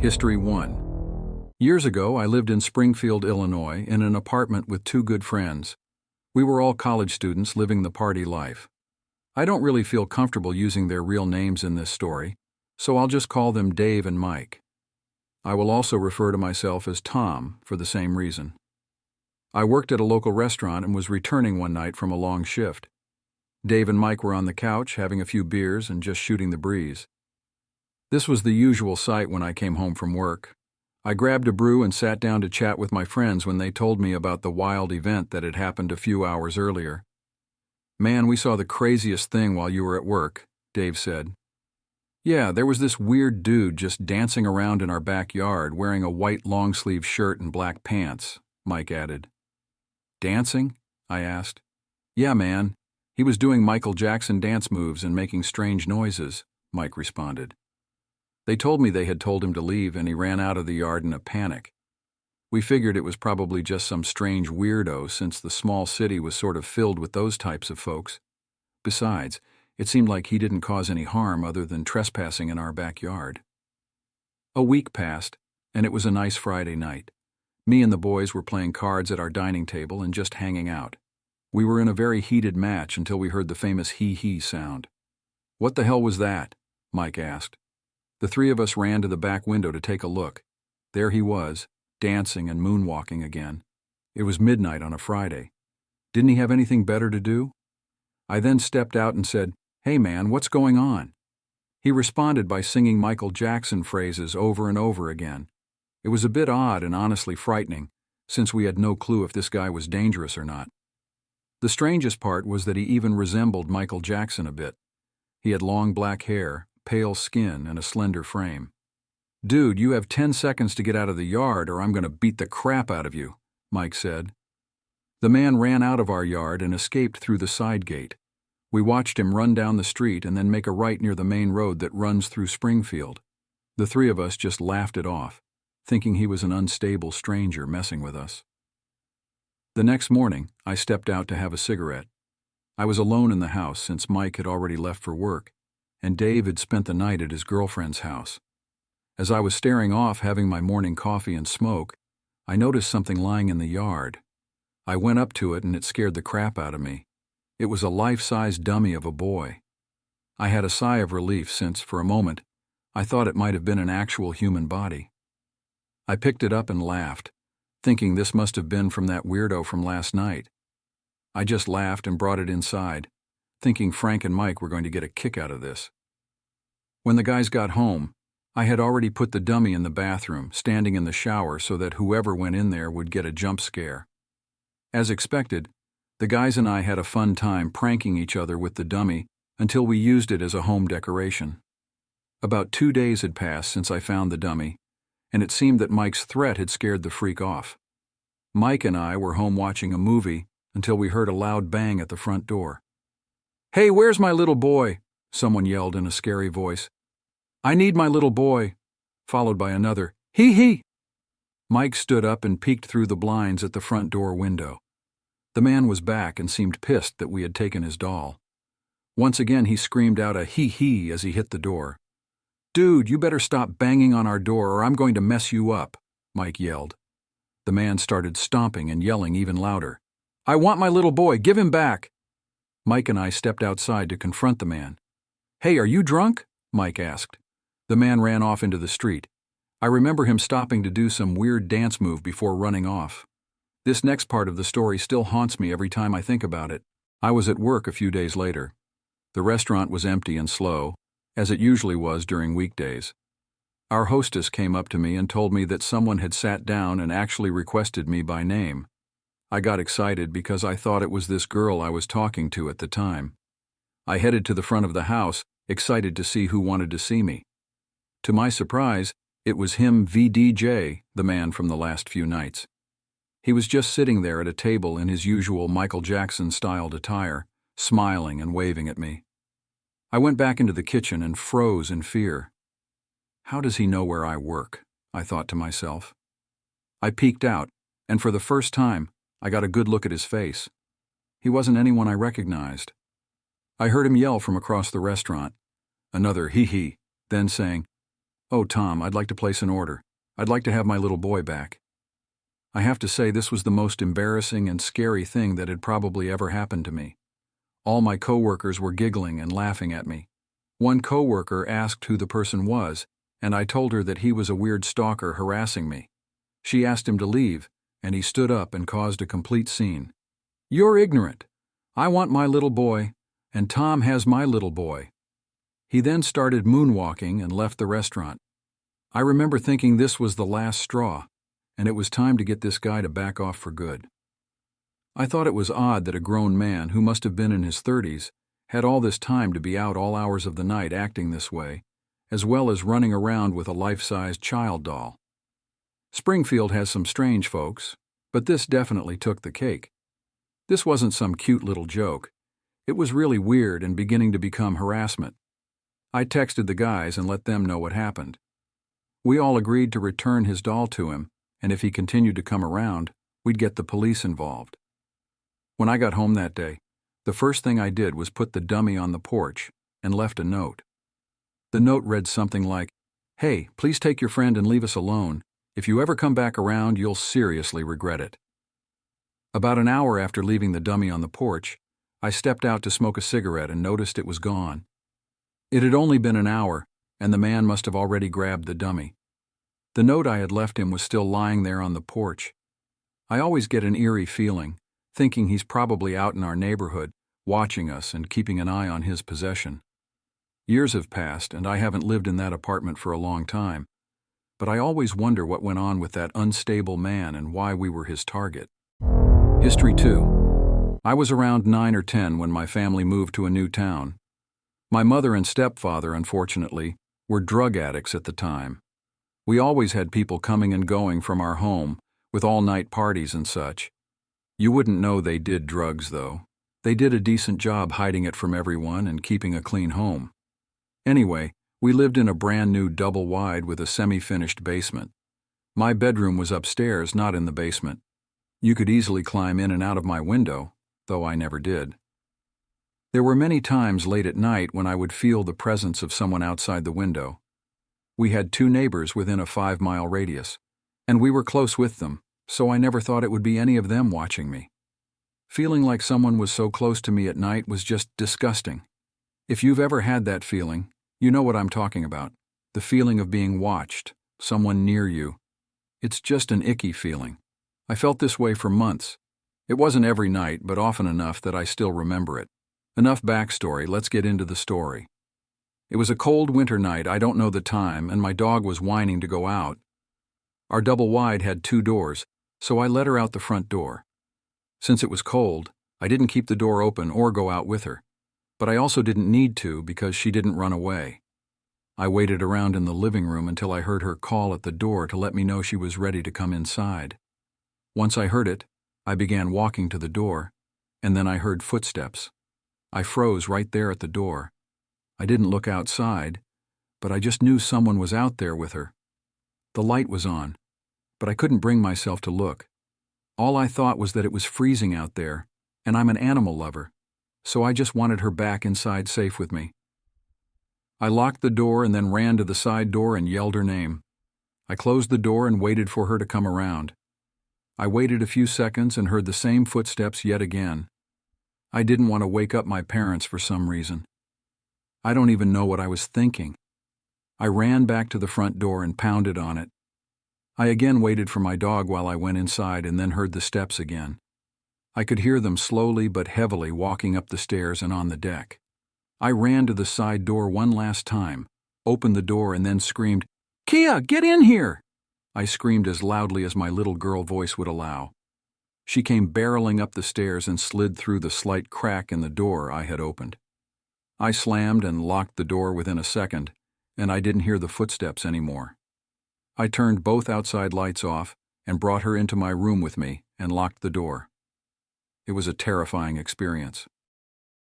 History 1. Years ago, I lived in Springfield, Illinois, in an apartment with two good friends. We were all college students living the party life. I don't really feel comfortable using their real names in this story, so I'll just call them Dave and Mike. I will also refer to myself as Tom for the same reason. I worked at a local restaurant and was returning one night from a long shift. Dave and Mike were on the couch having a few beers and just shooting the breeze. This was the usual sight when I came home from work. I grabbed a brew and sat down to chat with my friends when they told me about the wild event that had happened a few hours earlier. "Man, we saw the craziest thing while you were at work," Dave said. "Yeah, there was this weird dude just dancing around in our backyard wearing a white long-sleeve shirt and black pants," Mike added. "Dancing?" I asked. "Yeah, man. He was doing Michael Jackson dance moves and making strange noises," Mike responded. They told me they had told him to leave and he ran out of the yard in a panic. We figured it was probably just some strange weirdo since the small city was sort of filled with those types of folks. Besides, it seemed like he didn't cause any harm other than trespassing in our backyard. A week passed, and it was a nice Friday night. Me and the boys were playing cards at our dining table and just hanging out. We were in a very heated match until we heard the famous hee-hee sound. "What the hell was that?" Mike asked. The three of us ran to the back window to take a look. There he was, dancing and moonwalking again. It was midnight on a Friday. Didn't he have anything better to do? I then stepped out and said, "Hey man, what's going on?" He responded by singing Michael Jackson phrases over and over again. It was a bit odd and honestly frightening, since we had no clue if this guy was dangerous or not. The strangest part was that he even resembled Michael Jackson a bit. He had long black hair, pale skin, and a slender frame. "Dude, you have 10 seconds to get out of the yard or I'm going to beat the crap out of you," Mike said. The man ran out of our yard and escaped through the side gate. We watched him run down the street and then make a right near the main road that runs through Springfield. The three of us just laughed it off, thinking he was an unstable stranger messing with us. The next morning, I stepped out to have a cigarette. I was alone in the house since Mike had already left for work, and Dave had spent the night at his girlfriend's house. As I was staring off having my morning coffee and smoke, I noticed something lying in the yard. I went up to it and it scared the crap out of me. It was a life-size dummy of a boy. I had a sigh of relief since, for a moment, I thought it might have been an actual human body. I picked it up and laughed, thinking this must have been from that weirdo from last night. I just laughed and brought it inside, thinking Frank and Mike were going to get a kick out of this. When the guys got home, I had already put the dummy in the bathroom, standing in the shower so that whoever went in there would get a jump scare. As expected, the guys and I had a fun time pranking each other with the dummy until we used it as a home decoration. About 2 days had passed since I found the dummy, and it seemed that Mike's threat had scared the freak off. Mike and I were home watching a movie until we heard a loud bang at the front door. "Hey, where's my little boy?" someone yelled in a scary voice. "I need my little boy," followed by another, "Hee-hee." Mike stood up and peeked through the blinds at the front door window. The man was back and seemed pissed that we had taken his doll. Once again he screamed out a hee-hee as he hit the door. "Dude, you better stop banging on our door or I'm going to mess you up," Mike yelled. The man started stomping and yelling even louder. "I want my little boy, give him back." Mike and I stepped outside to confront the man. "Hey, are you drunk?" Mike asked. The man ran off into the street. I remember him stopping to do some weird dance move before running off. This next part of the story still haunts me every time I think about it. I was at work a few days later. The restaurant was empty and slow, as it usually was during weekdays. Our hostess came up to me and told me that someone had sat down and actually requested me by name. I got excited because I thought it was this girl I was talking to at the time. I headed to the front of the house, excited to see who wanted to see me. To my surprise, it was him VDJ, the man from the last few nights. He was just sitting there at a table in his usual Michael Jackson-styled attire, smiling and waving at me. I went back into the kitchen and froze in fear. How does he know where I work? I thought to myself. I peeked out, and for the first time, I got a good look at his face. He wasn't anyone I recognized. I heard him yell from across the restaurant, another hee-hee, then saying, "Oh, Tom, I'd like to place an order. I'd like to have my little boy back." I have to say this was the most embarrassing and scary thing that had probably ever happened to me. All my coworkers were giggling and laughing at me. One coworker asked who the person was, and I told her that he was a weird stalker harassing me. She asked him to leave, and he stood up and caused a complete scene. "You're ignorant. I want my little boy, and Tom has my little boy." He then started moonwalking and left the restaurant. I remember thinking this was the last straw, and it was time to get this guy to back off for good. I thought it was odd that a grown man, who must have been in his 30s, had all this time to be out all hours of the night acting this way, as well as running around with a life-sized child doll. Springfield has some strange folks, but this definitely took the cake. This wasn't some cute little joke. It was really weird and beginning to become harassment. I texted the guys and let them know what happened. We all agreed to return his doll to him, and if he continued to come around, we'd get the police involved. When I got home that day, the first thing I did was put the dummy on the porch and left a note. The note read something like, "Hey, please take your friend and leave us alone. If you ever come back around, you'll seriously regret it." About an hour after leaving the dummy on the porch, I stepped out to smoke a cigarette and noticed it was gone. It had only been an hour, and the man must have already grabbed the dummy. The note I had left him was still lying there on the porch. I always get an eerie feeling, thinking he's probably out in our neighborhood, watching us and keeping an eye on his possession. Years have passed, and I haven't lived in that apartment for a long time, but I always wonder what went on with that unstable man and why we were his target. History 2. I was around 9 or 10 when my family moved to a new town. My mother and stepfather, unfortunately, were drug addicts at the time. We always had people coming and going from our home, with all-night parties and such. You wouldn't know they did drugs, though. They did a decent job hiding it from everyone and keeping a clean home. Anyway, we lived in a brand-new double-wide with a semi-finished basement. My bedroom was upstairs, not in the basement. You could easily climb in and out of my window, though I never did. There were many times late at night when I would feel the presence of someone outside the window. We had 2 neighbors within a 5-mile radius, and we were close with them, so I never thought it would be any of them watching me. Feeling like someone was so close to me at night was just disgusting. If you've ever had that feeling, you know what I'm talking about. The feeling of being watched, someone near you. It's just an icky feeling. I felt this way for months. It wasn't every night, but often enough that I still remember it. Enough backstory, let's get into the story. It was a cold winter night, I don't know the time, and my dog was whining to go out. Our double-wide had 2 doors, so I let her out the front door. Since it was cold, I didn't keep the door open or go out with her, but I also didn't need to because she didn't run away. I waited around in the living room until I heard her call at the door to let me know she was ready to come inside. Once I heard it, I began walking to the door, and then I heard footsteps. I froze right there at the door. I didn't look outside, but I just knew someone was out there with her. The light was on, but I couldn't bring myself to look. All I thought was that it was freezing out there, and I'm an animal lover, so I just wanted her back inside safe with me. I locked the door and then ran to the side door and yelled her name. I closed the door and waited for her to come around. I waited a few seconds and heard the same footsteps yet again. I didn't want to wake up my parents for some reason. I don't even know what I was thinking. I ran back to the front door and pounded on it. I again waited for my dog while I went inside and then heard the steps again. I could hear them slowly but heavily walking up the stairs and on the deck. I ran to the side door one last time, opened the door and then screamed, "Kia, get in here!" I screamed as loudly as my little girl voice would allow. She came barreling up the stairs and slid through the slight crack in the door I had opened. I slammed and locked the door within a second, and I didn't hear the footsteps anymore. I turned both outside lights off and brought her into my room with me and locked the door. It was a terrifying experience.